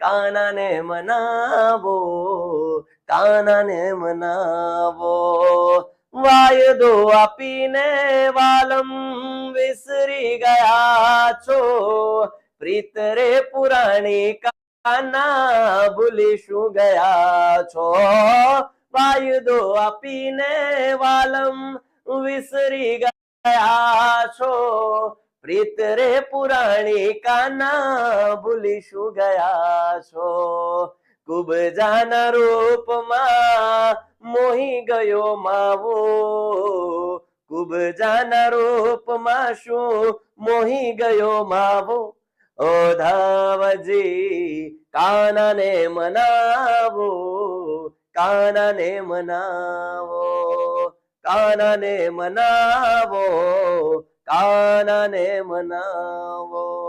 કાનાને મનાવો, કાનાને મનાવો. વાયદો આપીને વાલમ વિસરી ગયા છો, પ્રીત રે પુરાણી કાના ભૂલી શું ગયા છો. વાયદો આપીને વાલમ વિસરી ગયા છો, પ્રીત રે પુરાણી કાના ભૂલી શું ગયા છો. કુબજાના રૂપમાં મોહી ગયો માવો, કુબજાના રૂપમાં શું મોહી ગયો માવો. ઓ ધાવજી કાનાને મનાવો, કાનાને મનાવો, કાનાને મનાવો, કાનાને મનાવો.